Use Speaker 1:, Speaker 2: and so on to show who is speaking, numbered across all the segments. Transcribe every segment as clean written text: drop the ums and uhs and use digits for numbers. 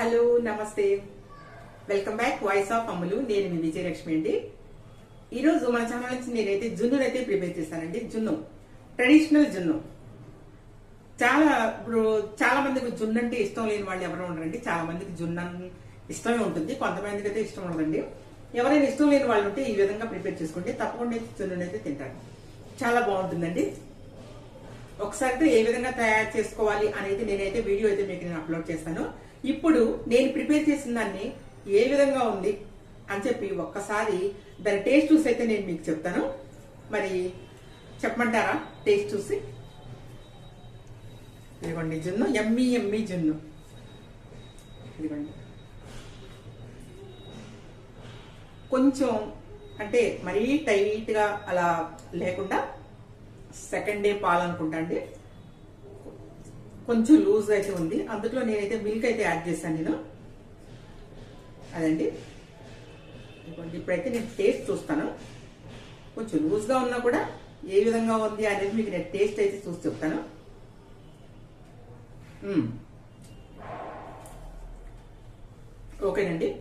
Speaker 1: Hello నమస్తే, welcome back voice of అమ్ములు. నేను మీ విజయలక్ష్మి అండి. ఈరోజు మన ఛానల్ నుంచి నేనైతే జున్నునైతే ప్రిపేర్ చేశానండి. జున్ను, ట్రెడిషనల్ జున్ను. ఇప్పుడు చాలా మందికి జున్ను అంటే ఇష్టం లేని వాళ్ళు ఎవరు ఉండరండి. చాలా మందికి జున్ను ఇష్టమే ఉంటుంది, కొంతమందికి అయితే ఇష్టం ఉండదండి. ఎవరైనా ఇష్టం లేని వాళ్ళు ఉంటే ఈ విధంగా ప్రిపేర్ చేసుకుంటే తప్పకుండా జున్నునైతే తింటారు. చాలా బాగుంటుందండి. ఒకసారి ఏ విధంగా తయారు చేసుకోవాలి అనేది నేనైతే వీడియో అయితే మీకు నేను అప్లోడ్ చేస్తాను. ఇప్పుడు నేను ప్రిపేర్ చేసిన దాన్ని ఏ విధంగా ఉంది అని చెప్పి ఒక్కసారి దాని టేస్ట్ చూసి అయితే నేను మీకు చెప్తాను. మరి చెప్పమంటారా? టేస్ట్ చూసి ఇదిగోండి జున్ను, ఎమ్మీ ఎమ్మీ జున్ను. ఇదిగోండి, కొంచెం అంటే మరీ టైట్ గా అలా లేకుండా సెకండ్ డే పాలు అనుకుంటా అండి, కొంచెం లూజ్ అయితే ఉంది. అందులో నేనైతే మిల్క్ అయితే యాడ్ చేశాను నేను. అదండి, ఇప్పుడైతే నేను టేస్ట్ చూస్తాను. కొంచెం లూజ్ గా ఉన్నా కూడా ఏ విధంగా ఉంది అనేది మీకు నేను టేస్ట్ అయితే చూసి చెప్తాను. ఓకేనండి.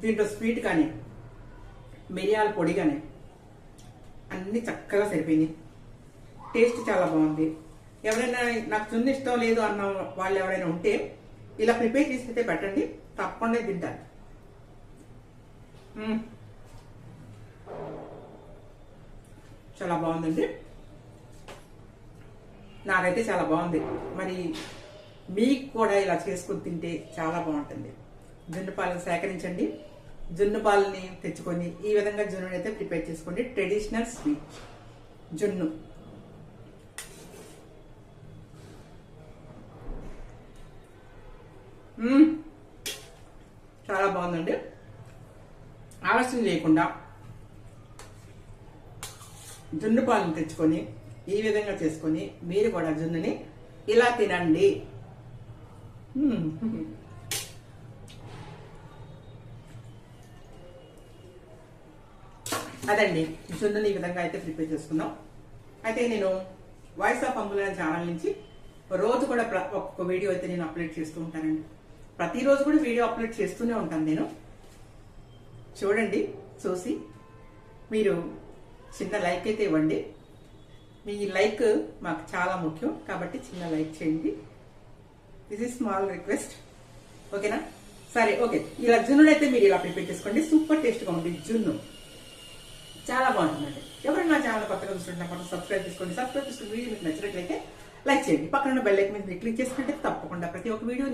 Speaker 1: దీంట్లో స్వీట్ కానీ మిరియాల పొడి కానీ అన్ని చక్కగా సరిపోయినాయి. టేస్ట్ చాలా బాగుంది. ఎవరైనా నాకు జున్ను ఇష్టం లేదు అన్న వాళ్ళు ఎవరైనా ఉంటే ఇలా ప్రిపేర్ చేసి అయితే పెట్టండి, తప్పకుండా తింటారు. చాలా బాగుందండి, నాకైతే చాలా బాగుంది. మరి మీకు కూడా ఇలా చేసుకుని తింటే చాలా బాగుంటుంది. జున్ను పాలను సేకరించండి, జున్ను పాలని తెచ్చుకొని ఈ విధంగా జున్ను అయితే ప్రిపేర్ చేసుకోండి. ట్రెడిషనల్ స్వీట్ జున్ను. చాలా బాగుందండి. ఆలస్యం చేయకుండా జున్ను పాలను తెచ్చుకొని ఈ విధంగా చేసుకొని మీరు కూడా జున్నుని ఇలా తినండి. అదండి, జున్నుని ఈ విధంగా అయితే ప్రిపేర్ చేసుకుందాం. అయితే నేను వాయిస్ ఆఫ్ అమ్ములు ఛానల్ నుంచి రోజు కూడా ఒక్కొక్క వీడియో అయితే నేను అప్లోడ్ చేస్తూ ఉంటానండి. ప్రతిరోజు కూడా వీడియో అప్లోడ్ చేస్తూనే ఉంటాను నేను. చూడండి, చూసి మీరు చిన్న లైక్ అయితే ఇవ్వండి. మీ లైక్ మాకు చాలా ముఖ్యం కాబట్టి చిన్న లైక్ చేయండి. దిస్ ఇస్ స్మాల్ రిక్వెస్ట్, ఓకేనా? సరే, ఓకే. ఇలా జున్ను అయితే మీరు ఇలా ప్రిపేర్ చేసుకోండి. సూపర్ టేస్ట్గా ఉంది జున్ను, చాలా బాగుంటుందండి. ఎవరైనా నా ఛానల్ కొత్తగా చూస్తుంటే సబ్స్క్రైబ్ చేసుకోండి. సబ్స్క్రైబ్ చేసుకుని వీడియో మీకు నచ్చినట్లయితే లైక్ చేయండి. పక్కన బెల్ ఐకాన్ మీద క్లిక్ చేసుకుంటే తప్పకుండా ప్రతి ఒక్క వీడియో